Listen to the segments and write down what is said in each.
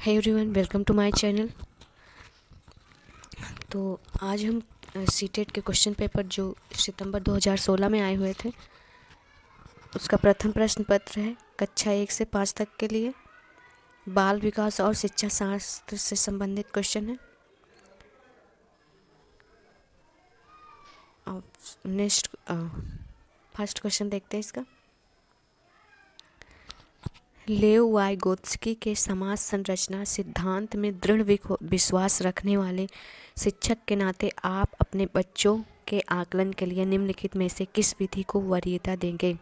Hey everyone, welcome to my channel. तो आज हम सीटेट के क्वेश्चन पेपर जो सितंबर 2016 में आए हुए थे उसका प्रथम प्रश्न पत्र है। कक्षा 1 से 5 तक के लिए बाल विकास और शिक्षा शास्त्र से संबंधित क्वेश्चन है। नेक्स्ट फर्स्ट क्वेश्चन देखते हैं इसका। लेव वाइगोत्स्की के समाज संरचना सिद्धांत में दृढ़ विश्वास रखने वाले शिक्षक के नाते आप अपने बच्चों के आकलन के लिए निम्नलिखित में से किस विधि को वरीयता देंगे?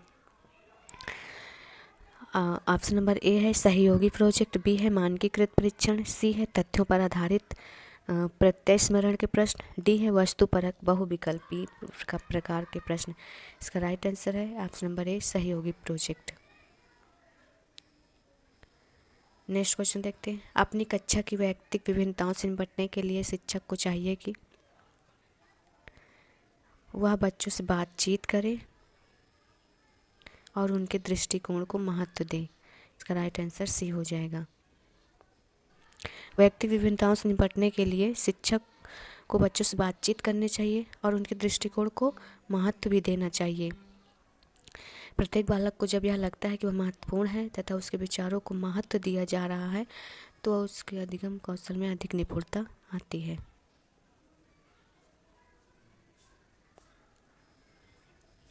ऑप्शन नंबर ए है सहयोगी प्रोजेक्ट, बी है मानकीकृत परीक्षण, सी है तथ्यों पर आधारित प्रत्यय स्मरण के प्रश्न, डी है वस्तुपरक बहुविकल्पी का प्रकार के प्रश्न। इसका राइट आंसर है ऑप्शन नंबर ए सहयोगी प्रोजेक्ट। नेक्स्ट क्वेश्चन देखते हैं। अपनी कक्षा की वैयक्तिक विभिन्नताओं से निपटने के लिए शिक्षक को चाहिए कि वह बच्चों से बातचीत करे और उनके दृष्टिकोण को महत्व दे। इसका राइट आंसर सी हो जाएगा। वैयक्तिक विभिन्नताओं से निपटने के लिए शिक्षक को बच्चों से बातचीत करनी चाहिए और उनके दृष्टिकोण को महत्व भी देना चाहिए। प्रत्येक बालक को जब यह लगता है कि वह महत्वपूर्ण है तथा उसके विचारों को महत्व दिया जा रहा है तो उसके अधिगम कौशल में अधिक निपुणता आती है।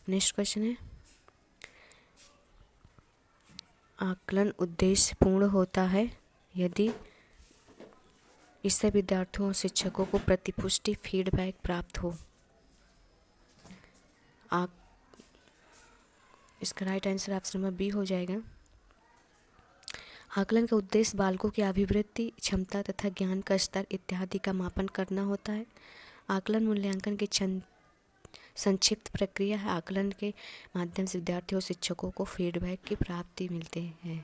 नेक्स्ट क्वेश्चन है, आकलन उद्देश्य पूर्ण होता है यदि इससे विद्यार्थियों और शिक्षकों को प्रतिपुष्टि फीडबैक प्राप्त हो। इसका right answer option number B हो जाएगा। आकलन का उद्देश्य बालकों की अभिवृत्ति, क्षमता तथा ज्ञान का स्तर इत्यादि का मापन करना होता है। आकलन मूल्यांकन की संक्षिप्त प्रक्रिया है। आकलन के माध्यम से विद्यार्थियों और शिक्षकों को फीडबैक की प्राप्ति मिलती है।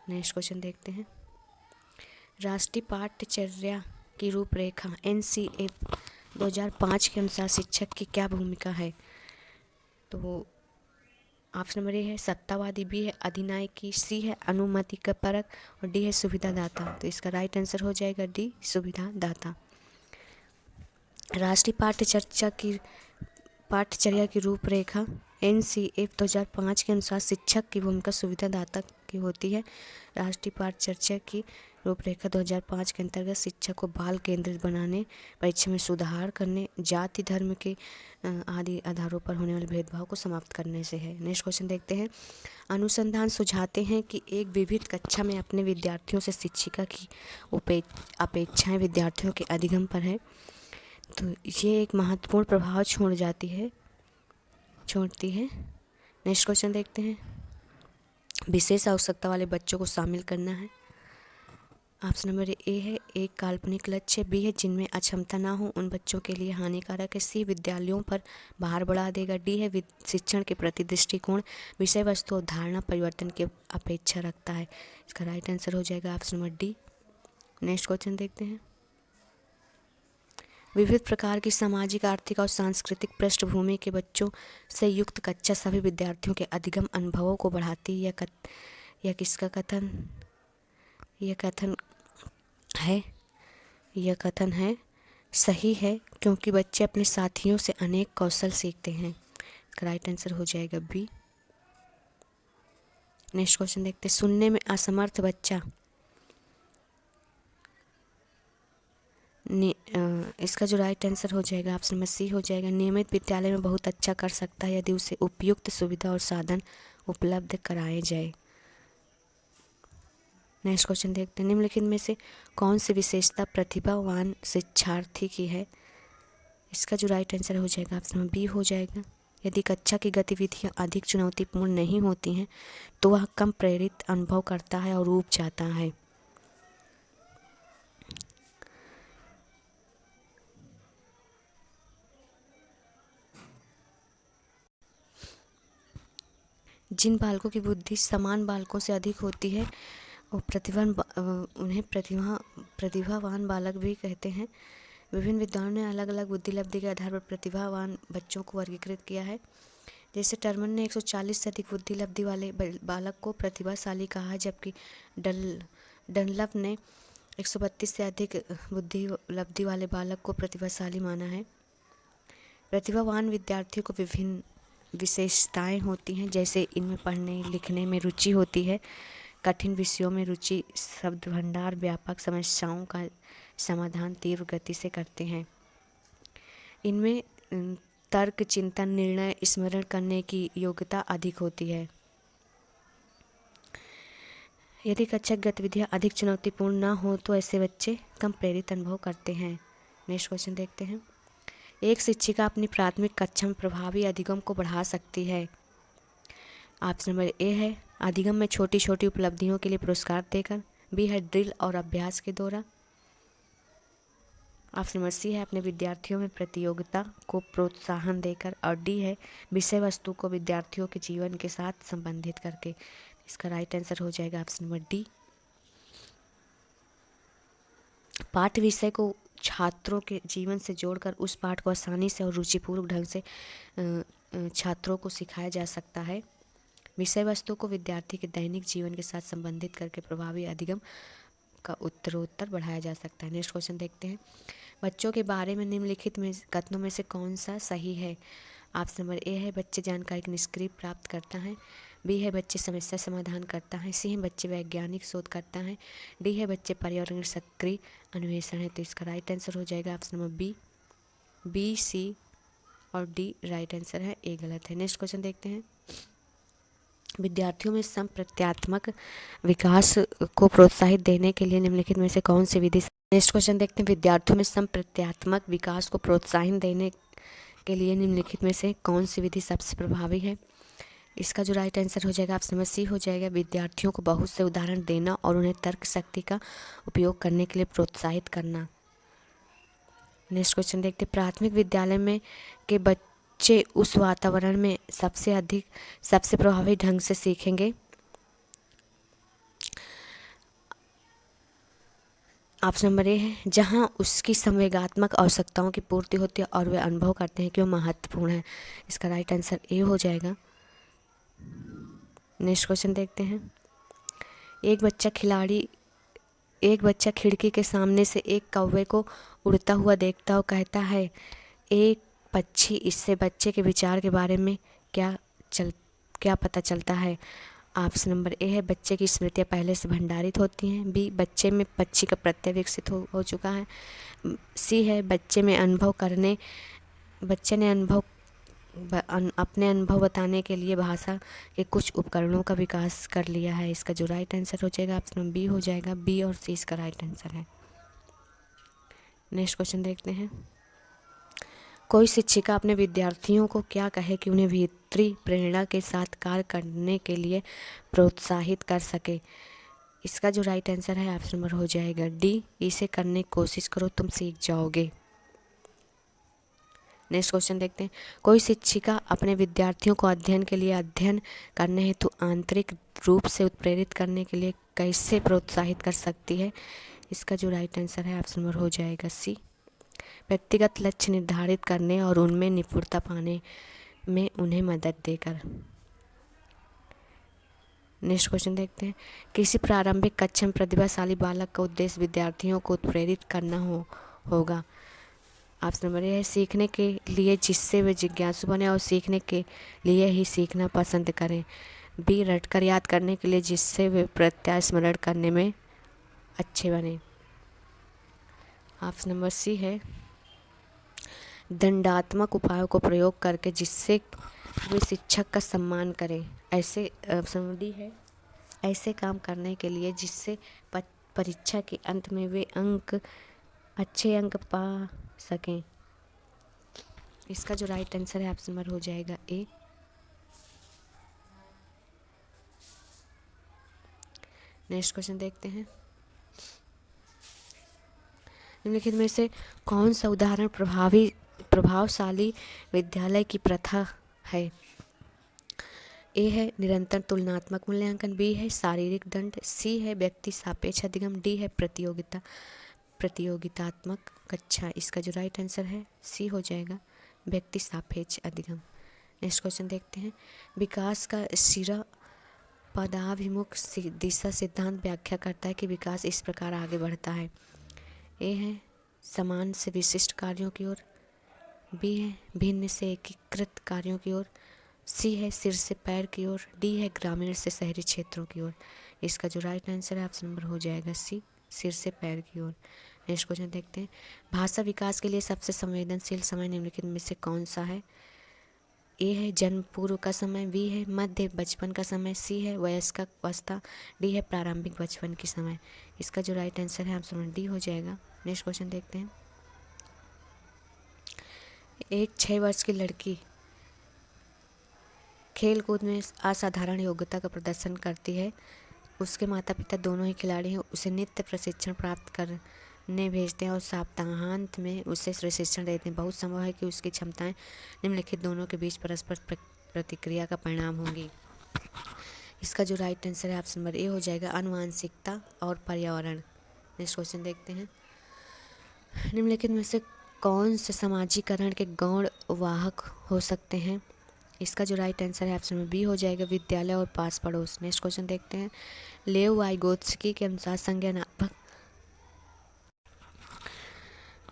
नेक्स्ट क्वेश्चन देखते हैं। राष्ट्रीय पाठ्यचर्या की रूपरेखा NCF 2005 के अनुसार शिक्षक की क्या भूमिका है? तो ऑप्शन नंबर ए है सत्तावादी, बी है अधिनायकी, सी है अनुमति का परक और डी है सुविधादाता। तो इसका राइट आंसर हो जाएगा डी सुविधादाता। राष्ट्रीय पाठ्यचर्या की रूपरेखा NCF 2005 के अनुसार शिक्षक की भूमिका सुविधादाता की होती है। राष्ट्रीय पाठ्यचर्या की रूपरेखा 2005 के अंतर्गत शिक्षक को बाल केंद्रित बनाने, परीक्षा में सुधार करने, जाति धर्म के आदि आधारों पर होने वाले भेदभाव को समाप्त करने से है। नेक्स्ट क्वेश्चन देखते हैं। अनुसंधान सुझाते हैं कि एक विविध कक्षा में अपने विद्यार्थियों से शिक्षिका की अपेक्षाएं विद्यार्थियों के अधिगम पर है, तो ये एक महत्वपूर्ण प्रभाव छोड़ती है। नेक्स्ट क्वेश्चन देखते हैं। विशेष आवश्यकता वाले बच्चों को शामिल करना है। ऑप्शन नंबर ए है एक काल्पनिक लक्ष्य, बी है जिनमें अक्षमता ना हो उन बच्चों के लिए हानिकारक है, सी विद्यालयों पर भार बढ़ा देगा, डी है शिक्षण के प्रति दृष्टिकोण विषय वस्तु और धारणा परिवर्तन की अपेक्षा रखता है। इसका राइट आंसर हो जाएगा option number D. Next question देखते हैं। विविध प्रकार की सामाजिक, आर्थिक और सांस्कृतिक पृष्ठभूमि के बच्चों से युक्त कक्षा सभी विद्यार्थियों के अधिगम अनुभवों को बढ़ाती है। यह किसका कथन है? यह कथन है सही है, क्योंकि बच्चे अपने साथियों से अनेक कौशल सीखते हैं। इसका राइट आंसर हो जाएगा बी। नेक्स्ट क्वेश्चन देखते हैं। सुनने में असमर्थ बच्चा, इसका जो राइट आंसर हो जाएगा ऑप्शन में सी हो जाएगा। नियमित विद्यालय में बहुत अच्छा कर सकता है यदि उसे उपयुक्त सुविधा और साधन उपलब्ध कराए जाए। नेक्स्ट क्वेश्चन देखते हैं। निम्नलिखित में से कौन सी विशेषता प्रतिभावान शिक्षार्थी की है? इसका जो राइट आंसर हो जाएगा ऑप्शन में बी हो जाएगा। यदि कक्षा की गतिविधियां अधिक चुनौतीपूर्ण नहीं होती हैं तो वह कम प्रेरित अनुभव करता है और ऊब जाता है। जिन बालकों की बुद्धि समान बालकों से अधिक होती है और उन्हें प्रतिभावान बालक भी कहते हैं। विभिन्न विद्वानों ने अलग अलग बुद्धि लब्धि के आधार पर प्रतिभावान बच्चों को वर्गीकृत किया है। जैसे टर्मन ने 140 से अधिक बुद्धि लब्धि वाले बालक को प्रतिभाशाली कहा है, जबकि डनलप ने 132 से अधिक बुद्धि उपलब्धि वाले बालक को प्रतिभाशाली माना है। प्रतिभावान विद्यार्थियों को विभिन्न विशेषताएं होती हैं, जैसे इनमें पढ़ने लिखने में रुचि होती है, कठिन विषयों में रुचि, शब्द भंडार, व्यापक समस्याओं का समाधान तीव्र गति से करते हैं। इनमें तर्क, चिंतन, निर्णय, स्मरण करने की योग्यता अधिक होती है। यदि कक्षा गतिविधियाँ अधिक चुनौतीपूर्ण ना हो तो ऐसे बच्चे कम प्रेरित अनुभव करते हैं। नेक्स्ट क्वेश्चन देखते हैं। एक शिक्षिका अपनी प्राथमिक कक्षा में प्रभावी अधिगम को बढ़ा सकती है। ऑप्शन नंबर ए है अधिगम में छोटी छोटी उपलब्धियों के लिए पुरस्कार देकर, बी है ड्रिल और अभ्यास के द्वारा, ऑप्शन नंबर सी है अपने विद्यार्थियों में प्रतियोगिता को प्रोत्साहन देकर, और डी है विषय वस्तु को विद्यार्थियों के जीवन के साथ संबंधित करके। इसका राइट आंसर हो जाएगा ऑप्शन नंबर डी। पाठ्य विषय को छात्रों के जीवन से जोड़कर उस पाठ को आसानी से और रुचिपूर्वक ढंग से छात्रों को सिखाया जा सकता है। विषय वस्तु को विद्यार्थी के दैनिक जीवन के साथ संबंधित करके प्रभावी अधिगम का उत्तरोत्तर बढ़ाया जा सकता है। नेक्स्ट क्वेश्चन देखते हैं। बच्चों के बारे में निम्नलिखित में कथनों में से कौन सा सही है? ऑप्शन नंबर ए है बच्चे जानकारी की निष्क्रिय प्राप्त करता है, बी है बच्चे समस्या समाधान करता है, सी है बच्चे वैज्ञानिक शोध करता है, डी है बच्चे पर्यावरण सक्रिय अन्वेषण है। तो इसका राइट आंसर हो जाएगा ऑप्शन नंबर बी, सी और डी राइट आंसर है, ए गलत है। नेक्स्ट क्वेश्चन देखते हैं। विद्यार्थियों में संप्रत्यात्मक विकास को प्रोत्साहित देने के लिए निम्नलिखित में से कौन सी विधि? नेक्स्ट क्वेश्चन देखते हैं। विद्यार्थियों में संप्रत्यात्मक विकास को प्रोत्साहन देने के लिए निम्नलिखित में से कौन सी विधि सबसे प्रभावी है? इसका जो राइट आंसर हो जाएगा ऑप्शन नंबर सी हो जाएगा विद्यार्थियों को बहुत से उदाहरण देना और उन्हें तर्क शक्ति का उपयोग करने के लिए प्रोत्साहित करना। नेक्स्ट क्वेश्चन देखते हैं। प्राथमिक विद्यालय में के बच्चे उस वातावरण में सबसे प्रभावी ढंग से सीखेंगे। ऑप्शन नंबर ए है जहां उसकी संवेगात्मक आवश्यकताओं की पूर्ति होती है और वे अनुभव करते हैं कि वो महत्वपूर्ण है। इसका राइट आंसर ए हो जाएगा। नेक्स्ट क्वेश्चन देखते हैं। एक बच्चा खिड़की के सामने से एक कौवे को उड़ता हुआ देखता और कहता है एक पक्षी। इससे बच्चे के विचार के बारे में क्या पता चलता है? ऑप्शन नंबर ए है बच्चे की स्मृतियाँ पहले से भंडारित होती हैं, बी बच्चे में पक्षी का प्रत्यय विकसित हो चुका है, सी है बच्चे ने अपने अनुभव बताने के लिए भाषा के कुछ उपकरणों का विकास कर लिया है। इसका जो राइट आंसर हो जाएगा ऑप्शन नंबर बी हो जाएगा। बी और सी इसका राइट आंसर है। नेक्स्ट क्वेश्चन देखते हैं। कोई शिक्षिका अपने विद्यार्थियों को क्या कहे कि उन्हें भीतरी प्रेरणा के साथ कार्य करने के लिए प्रोत्साहित कर सके? इसका जो राइट आंसर है ऑप्शन नंबर हो जाएगा डी, इसे करने की कोशिश करो तुम सीख जाओगे। नेक्स्ट क्वेश्चन देखते हैं। कोई शिक्षिका अपने विद्यार्थियों को अध्ययन के लिए अध्ययन करने हेतु आंतरिक रूप से उत्प्रेरित करने के लिए कैसे प्रोत्साहित कर सकती है? इसका जो राइट आंसर है ऑप्शन नंबर हो जाएगा सी, व्यक्तिगत लक्ष्य निर्धारित करने और उनमें निपुणता पाने में उन्हें मदद देकर। नेक्स्ट क्वेश्चन देखते हैं। किसी प्रारंभिक कक्षा में प्रतिभाशाली बालक का उद्देश्य विद्यार्थियों को उत्प्रेरित करना होगा। ऑप्शन नंबर ए है सीखने के लिए जिससे वे जिज्ञासु बने और सीखने के लिए ही सीखना पसंद करें, बी रटकर याद करने के लिए जिससे वे प्रत्यास्मरण करने में अच्छे बने, ऑप्शन नंबर सी है दंडात्मक उपायों को प्रयोग करके जिससे वे शिक्षक का सम्मान करें, ऐसे ऑप्शन डी है ऐसे काम करने के लिए जिससे परीक्षा के अंत में वे अच्छे अंक पा सकें। इसका जो राइट आंसर है ऑप्शन नंबर हो जाएगा ए। नेक्स्ट क्वेश्चन देखते हैं। निम्नलिखित में से कौन सा उदाहरण प्रभावशाली विद्यालय की प्रथा है? ए है निरंतर तुलनात्मक मूल्यांकन, बी है शारीरिक दंड, सी है व्यक्ति सापेक्ष अधिगम, डी है प्रतियोगितात्मक कक्षा। इसका जो राइट आंसर है सी हो जाएगा व्यक्ति सापेक्ष अधिगम। नेक्स्ट क्वेश्चन देखते हैं। विकास का सिरा पदाभिमुख दिशा सिद्धांत व्याख्या करता है कि विकास इस प्रकार आगे बढ़ता है। ए है समान से विशिष्ट कार्यों की ओर, बी है भिन्न से एकीकृत कार्यों की ओर, सी है सिर से पैर की ओर, डी है ग्रामीण से शहरी क्षेत्रों की ओर। इसका जो राइट आंसर है ऑप्शन नंबर हो जाएगा सी, सिर से पैर की ओर। नेक्स्ट क्वेश्चन देखते हैं, भाषा विकास के लिए सबसे संवेदनशील समय निम्नलिखित में से कौन सा है? ए है जन्म पूर्व का समय, बी है मध्य बचपन का समय, सी है वयस्क अवस्था, डी है प्रारंभिक बचपन की समय। इसका जो राइट आंसर है ऑप्शन डी हो जाएगा। नेक्स्ट क्वेश्चन देखते हैं, एक 6 वर्ष की लड़की खेल कूद में असाधारण योग्यता का प्रदर्शन करती है। उसके माता पिता दोनों ही खिलाड़ी हैं। उसे नित्य प्रशिक्षण प्राप्त करने भेजते हैं और सप्ताहांत में उसे प्रशिक्षण देते हैं। बहुत संभव है कि उसकी क्षमताएं निम्नलिखित दोनों के बीच परस्पर प्रतिक्रिया का परिणाम होंगी। इसका जो राइट आंसर है ऑप्शन नंबर ए हो जाएगा, आनुवांशिकता और पर्यावरण। नेक्स्ट क्वेश्चन देखते हैं, निम्नलिखित में से कौन से समाजीकरण के गौण वाहक हो सकते हैं? इसका जो राइट आंसर है ऑप्शन में बी हो जाएगा, विद्यालय और पास पड़ोस। नेक्स्ट क्वेश्चन देखते हैं, लेव वाइगोत्स्की के अनुसार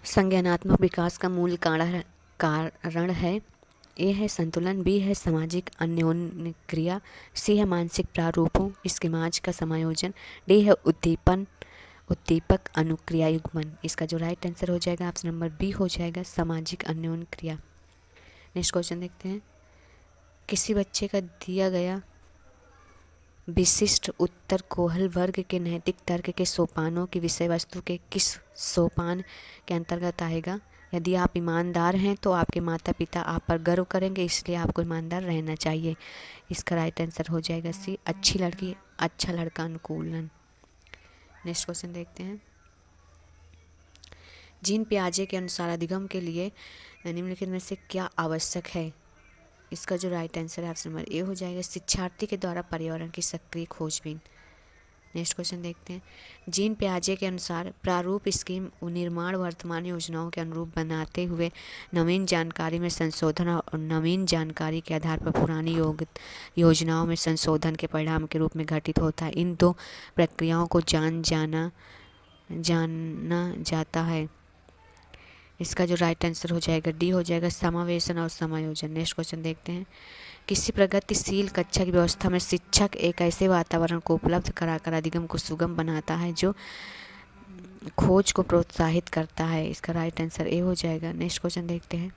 संज्ञानात्मक विकास का मूल कारण है। ए है संतुलन, बी है सामाजिक अन्योन्य क्रिया, सी है मानसिक प्रारूपों स्कीमाज का समायोजन, डी है उद्दीपक अनुक्रिया युग्मन। इसका जो राइट आंसर हो जाएगा ऑप्शन नंबर बी हो जाएगा, सामाजिक अन्योन्य क्रिया। नेक्स्ट क्वेश्चन देखते हैं, किसी बच्चे का दिया गया विशिष्ट उत्तर कोहल वर्ग के नैतिक तर्क के सोपानों की विषय वस्तु के किस सोपान के अंतर्गत आएगा? यदि आप ईमानदार हैं तो आपके माता पिता आप पर गर्व करेंगे, इसलिए आपको ईमानदार रहना चाहिए। इसका राइट आंसर हो जाएगा सी, अच्छी लड़की अच्छा लड़का अनुकूलन। नेक्स्ट क्वेश्चन देखते हैं, जीन पियाजे के अनुसार अधिगम के लिए निम्नलिखित में से क्या आवश्यक है? इसका जो राइट आंसर है ऑप्शन नंबर ए हो जाएगा, शिक्षार्थी के द्वारा पर्यावरण की सक्रिय खोजबीन। नेक्स्ट क्वेश्चन देखते हैं, जीन पियाजे के अनुसार प्रारूप स्कीम निर्माण वर्तमान योजनाओं के अनुरूप बनाते हुए नवीन जानकारी में संशोधन और नवीन जानकारी के आधार पर पुरानी योजनाओं में संशोधन के परिणाम के रूप में घटित होता है। इन दो प्रक्रियाओं को जाना जाता है। इसका जो राइट आंसर हो जाएगा डी हो जाएगा, समावेशन और समायोजन। नेक्स्ट क्वेश्चन देखते हैं, किसी प्रगतिशील कक्षा की व्यवस्था में शिक्षक एक ऐसे वातावरण को उपलब्ध कराकर अधिगम को सुगम बनाता है जो खोज को प्रोत्साहित करता है। इसका राइट आंसर ए हो जाएगा। नेक्स्ट क्वेश्चन देखते हैं,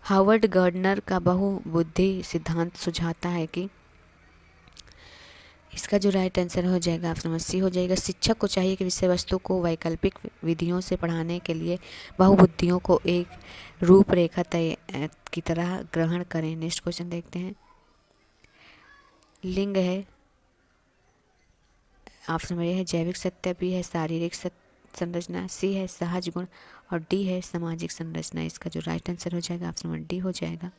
हार्वर्ड गार्डनर का बहुबुद्धि सिद्धांत सुझाता है कि, इसका जो राइट आंसर हो जाएगा ऑप्शन नंबर सी हो जाएगा, शिक्षक को चाहिए कि विषय वस्तु को वैकल्पिक विधियों से पढ़ाने के लिए बहुबुद्धियों को एक रूपरेखा तय की तरह ग्रहण करें। नेक्स्ट क्वेश्चन देखते हैं, लिंग है ऑप्शन नंबर ए है जैविक सत्य, बी है शारीरिक संरचना, सी है सहज गुण और डी है सामाजिक संरचना। इसका जो राइट आंसर हो जाएगा ऑप्शन नंबर डी हो जाएगा।